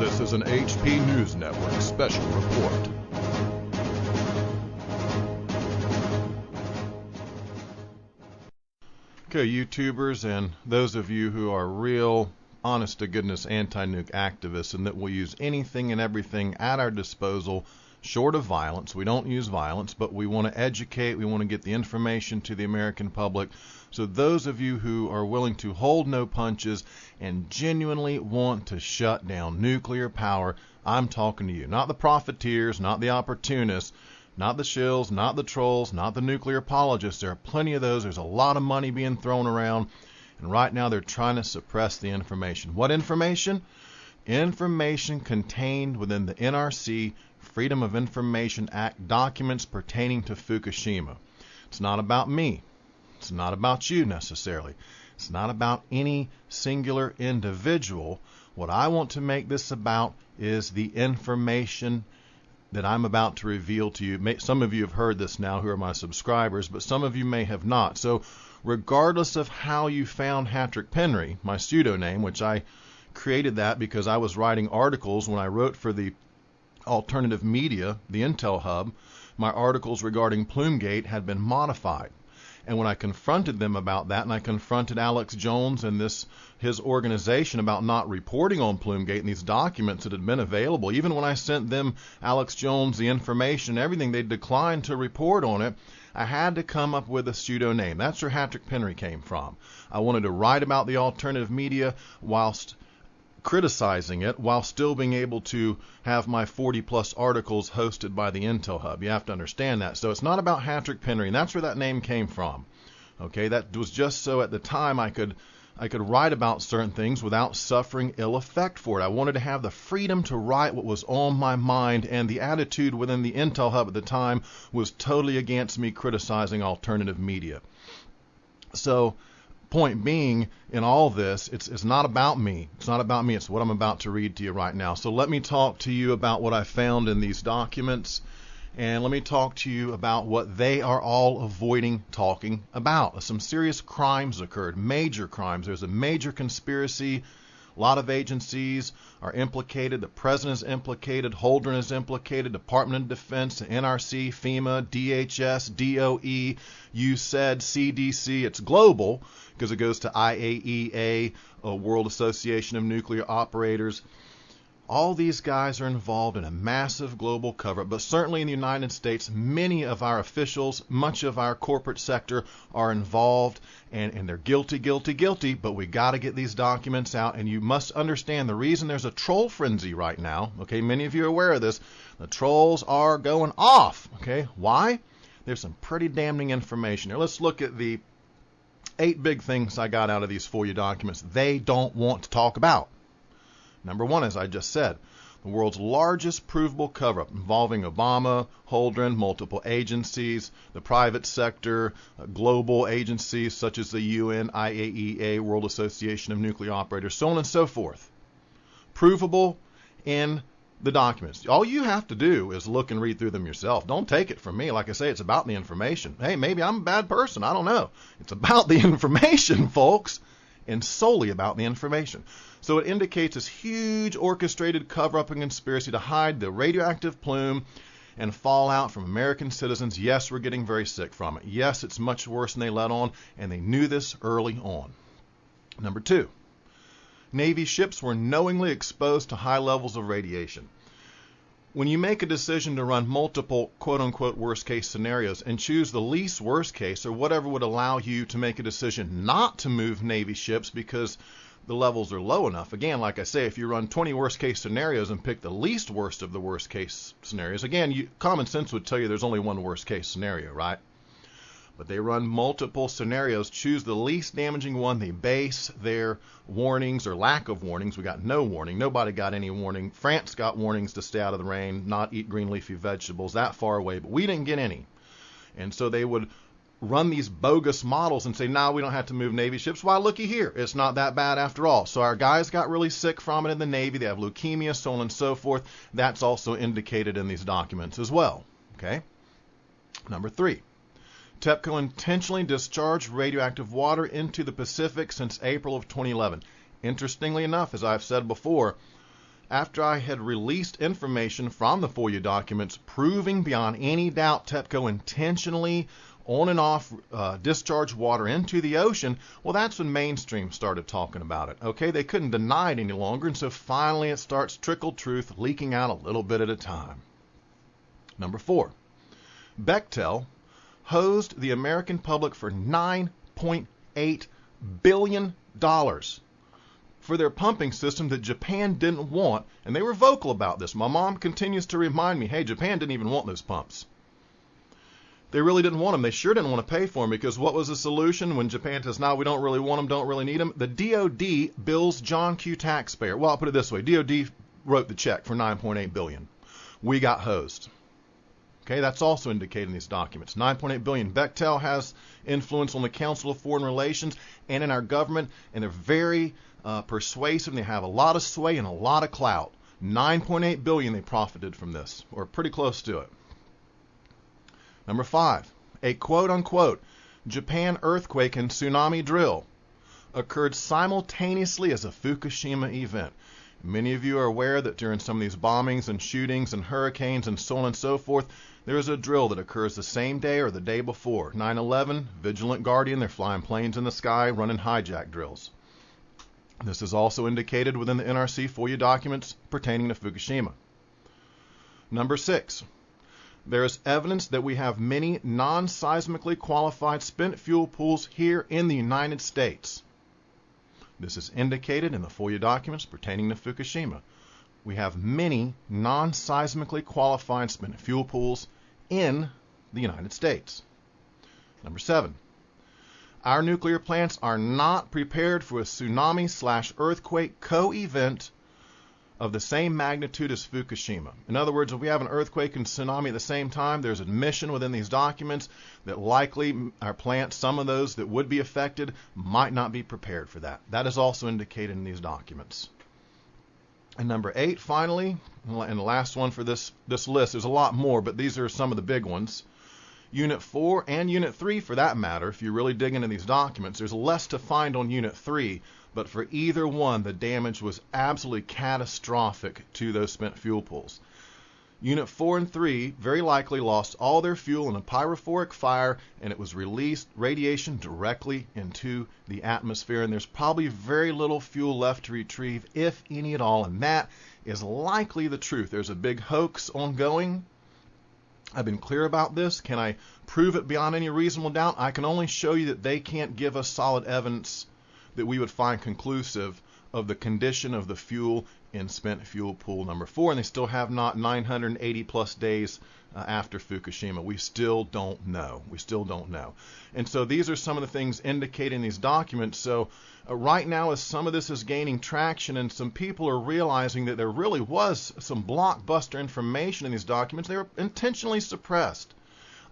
This is an HP News Network special report. Okay, YouTubers and those of you who are real, honest-to-goodness anti-nuke activists and that will use anything and everything at our disposal short of violence. We don't use violence, but we want to educate, we want to get the information to the American public. So those of you who are willing to hold no punches and genuinely want to shut down nuclear power, I'm talking to you. Not the profiteers, not the opportunists, not the shills, not the trolls, not the nuclear apologists. There are plenty of those. There's a lot of money being thrown around, and right now they're trying to suppress the information. What information? Information contained within the NRC Freedom of Information Act documents pertaining to Fukushima. It's not about me. It's not about you necessarily. It's not about any singular individual. What I want to make this about is the information that I'm about to reveal to you. Some of you have heard this now who are my subscribers, but some of you may have not. So regardless of how you found Hattrick Penry, my pseudonym, which I created that because I was writing articles when I wrote for the alternative media, the Intel Hub, my articles regarding Plume-Gate had been modified. And when I confronted them about that, and I confronted Alex Jones and his organization about not reporting on Plume-Gate and these documents that had been available, even when I sent them, Alex Jones, the information, everything, they declined to report on it, I had to come up with a pseudonym. That's where Hattrick Penry came from. I wanted to write about the alternative media whilst criticizing it while still being able to have my 40-plus articles hosted by the Intel Hub. You have to understand that. So it's not about Hattrick Penry, and that's where that name came from. Okay, that was just so at the time I could write about certain things without suffering ill effect for it. I wanted to have the freedom to write what was on my mind, and the attitude within the Intel Hub at the time was totally against me criticizing alternative media. So point being, in all this, it's not about me. It's not about me. It's what I'm about to read to you right now. So let me talk to you about what I found in these documents, and let me talk to you about what they are all avoiding talking about. Some serious crimes occurred, major crimes. There's a major conspiracy. A lot of agencies are implicated. The president is implicated. Holdren is implicated. Department of Defense, the NRC, FEMA, DHS, DOE, USAID, CDC. It's global because it goes to IAEA, World Association of Nuclear Operators. All these guys are involved in a massive global cover-up, but certainly in the United States, many of our officials, much of our corporate sector are involved, and they're guilty, but we got to get these documents out, and you must understand the reason there's a troll frenzy right now, okay, many of you are aware of this, the trolls are going off, okay, why? There's some pretty damning information here. Let's look at the 8 big things I got out of these FOIA documents they don't want to talk about. Number one, as I just said, the world's largest provable cover-up involving Obama, Holdren, multiple agencies, the private sector, global agencies such as the UN, IAEA, World Association of Nuclear Operators, so on and so forth. Provable in the documents. All you have to do is look and read through them yourself. Don't take it from me. Like I say, it's about the information. Hey, maybe I'm a bad person. I don't know. It's about the information, folks, and solely about the information. So it indicates this huge orchestrated cover-up and conspiracy to hide the radioactive plume and fallout from American citizens. Yes, we're getting very sick from it. Yes, it's much worse than they let on, and they knew this early on. Number 2, Navy ships were knowingly exposed to high levels of radiation. When you make a decision to run multiple quote-unquote worst-case scenarios and choose the least worst case or whatever would allow you to make a decision not to move Navy ships because the levels are low enough. Again, like I say, if you run 20 worst-case scenarios and pick the least worst of the worst-case scenarios, again, common sense would tell you there's only one worst-case scenario, right? But they run multiple scenarios, choose the least damaging one. They base their warnings or lack of warnings. We got no warning. Nobody got any warning. France got warnings to stay out of the rain, not eat green leafy vegetables, that far away, but we didn't get any. And so they would run these bogus models and say, nah, we don't have to move Navy ships. Why, looky here. It's not that bad after all. So our guys got really sick from it in the Navy. They have leukemia, so on and so forth. That's also indicated in these documents as well. Okay. Number 3. TEPCO intentionally discharged radioactive water into the Pacific since April of 2011. Interestingly enough, as I've said before, after I had released information from the FOIA documents proving beyond any doubt TEPCO intentionally on and off discharged water into the ocean, well, that's when mainstream started talking about it. Okay, they couldn't deny it any longer, and so finally it starts trickle truth leaking out a little bit at a time. Number 4, Bechtel hosed the American public for $9.8 billion for their pumping system that Japan didn't want, and they were vocal about this. My mom continues to remind me, hey, Japan didn't even want those pumps. They really didn't want them. They sure didn't want to pay for them, because what was the solution when Japan says, no, we don't really want them, don't really need them? The DOD bills John Q. taxpayer. Well, I'll put it this way. DOD wrote the check for $9.8 billion. We got hosed. Okay, that's also indicated in these documents. $9.8 billion. Bechtel has influence on the Council of Foreign Relations and in our government, and they're very persuasive. They have a lot of sway and a lot of clout. $9.8 billion they profited from this, or pretty close to it. Number 5, a quote-unquote Japan earthquake and tsunami drill occurred simultaneously as a Fukushima event. Many of you are aware that during some of these bombings and shootings and hurricanes and so on and so forth, there is a drill that occurs the same day or the day before. 9/11, Vigilant Guardian, they're flying planes in the sky, running hijack drills. This is also indicated within the NRC FOIA documents pertaining to Fukushima. Number 6, there is evidence that we have many non-seismically qualified spent fuel pools here in the United States. This is indicated in the FOIA documents pertaining to Fukushima. We have many non-seismically qualified spent fuel pools in the United States. Number 7, our nuclear plants are not prepared for a tsunami/earthquake co-event of the same magnitude as Fukushima. In other words, if we have an earthquake and tsunami at the same time, there's admission within these documents that likely our plants, some of those that would be affected, might not be prepared for that. That is also indicated in these documents. And number 8, finally, and the last one for this list, there's a lot more, but these are some of the big ones. Unit 4 and Unit 3, for that matter, if you really dig into these documents, there's less to find on Unit 3, but for either one, the damage was absolutely catastrophic to those spent fuel pools. Unit 4 and 3 very likely lost all their fuel in a pyrophoric fire, and it was released radiation directly into the atmosphere, and there's probably very little fuel left to retrieve, if any at all, and that is likely the truth. There's a big hoax ongoing. I've been clear about this. Can I prove it beyond any reasonable doubt? I can only show you that they can't give us solid evidence that we would find conclusive of the condition of the fuel in spent fuel pool number 4, and they still have not 980 plus days after Fukushima. We still don't know. We still don't know. And so these are some of the things indicated in these documents. So right now, as some of this is gaining traction and some people are realizing that there really was some blockbuster information in these documents, they were intentionally suppressed.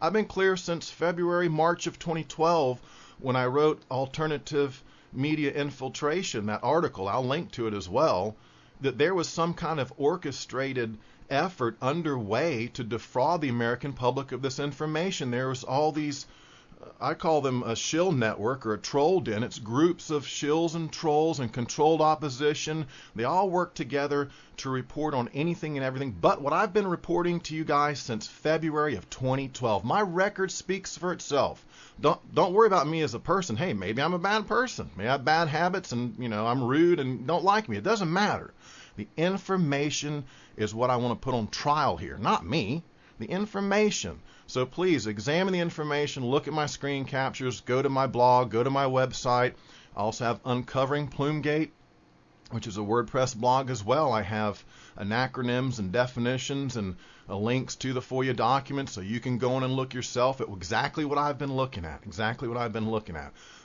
I've been clear since February, March of 2012 when I wrote Alternative Media Infiltration, that article, I'll link to it as well, that there was some kind of orchestrated effort underway to defraud the American public of this information. There was all these, I call them a shill network or a troll den. It's groups of shills and trolls and controlled opposition. They all work together to report on anything and everything but what I've been reporting to you guys since February of 2012. My record speaks for itself. Don't worry about me as a person. Hey, maybe I'm a bad person. Maybe I have bad habits and, I'm rude and don't like me. It doesn't matter. The information is what I want to put on trial here, not me. The information. So please examine the information, look at my screen captures, go to my blog, go to my website. I also have Uncovering Plume-Gate, which is a WordPress blog as well. I have acronyms and definitions and links to the FOIA documents, so you can go in and look yourself at exactly what I've been looking at,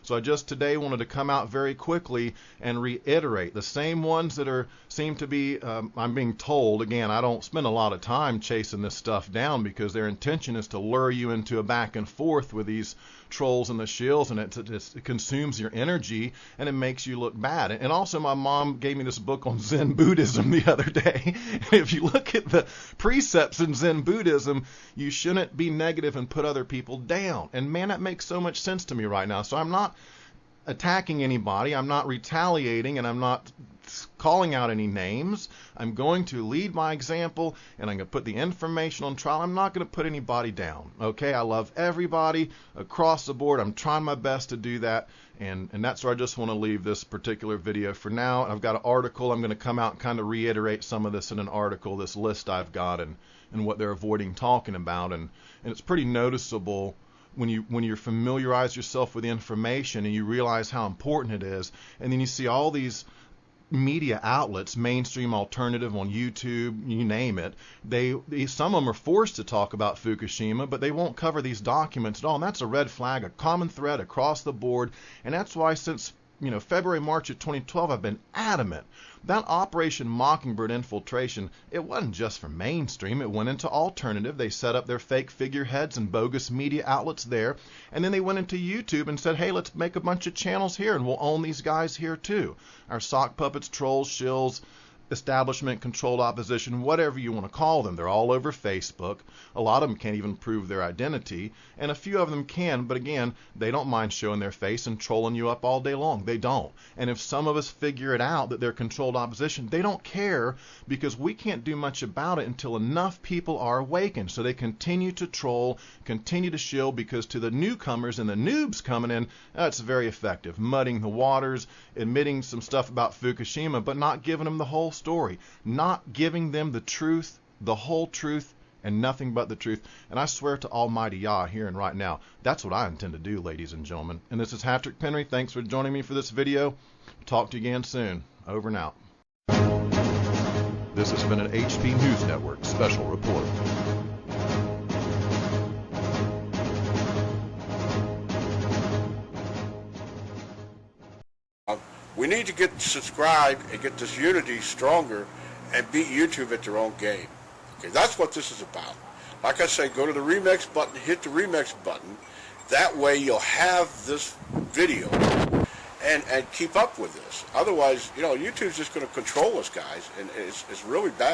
So I just today wanted to come out very quickly and reiterate the same ones that seem to be, I'm being told, again, I don't spend a lot of time chasing this stuff down because their intention is to lure you into a back and forth with these trolls and the shills, and it consumes your energy and it makes you look bad. And also my mom gave me this book on Zen Buddhism the other day. If you look at the precepts in Zen Buddhism, you shouldn't be negative and put other people down. And man, that makes so much sense to me right now. So I'm not attacking anybody, I'm not retaliating, and I'm not calling out any names. I'm going to lead by example, and I'm going to put the information on trial. I'm not going to put anybody down. Okay, I love everybody across the board. I'm trying my best to do that, and that's where I just want to leave this particular video for now. I've got an article. I'm going to come out and kind of reiterate some of this in an article, this list I've got, and what they're avoiding talking about, and it's pretty noticeable when you familiarize yourself with the information and you realize how important it is, and then you see all these media outlets, mainstream, alternative, on YouTube, you name it, they some of them are forced to talk about Fukushima, but they won't cover these documents at all, and that's a red flag, a common thread across the board. And that's why since February, March of 2012, I've been adamant that Operation Mockingbird infiltration, it wasn't just for mainstream, it went into alternative. They set up their fake figureheads and bogus media outlets there, and then they went into YouTube and said, hey, let's make a bunch of channels here and we'll own these guys here too. Our sock puppets, trolls, shills, establishment, controlled opposition, whatever you want to call them. They're all over Facebook. A lot of them can't even prove their identity, and a few of them can, but again, they don't mind showing their face and trolling you up all day long. They don't. And if some of us figure it out that they're controlled opposition, they don't care, because we can't do much about it until enough people are awakened. So they continue to troll, continue to shill, because to the newcomers and the noobs coming in, that's very effective. Mudding the waters, admitting some stuff about Fukushima, but not giving them the whole story, not giving them the truth, the whole truth, and nothing but the truth. And I swear to Almighty Yah here and right now, that's what I intend to do, ladies and gentlemen. And this is Patrick Penry. Thanks for joining me for this video. Talk to you again soon. Over and out. This has been an HP News Network special report. We need to get subscribed and get this unity stronger and beat YouTube at their own game. Okay, that's what this is about. Like I say, go to the remix button, hit the remix button. That way you'll have this video and keep up with this. Otherwise, YouTube's just going to control us, guys, and it's really bad.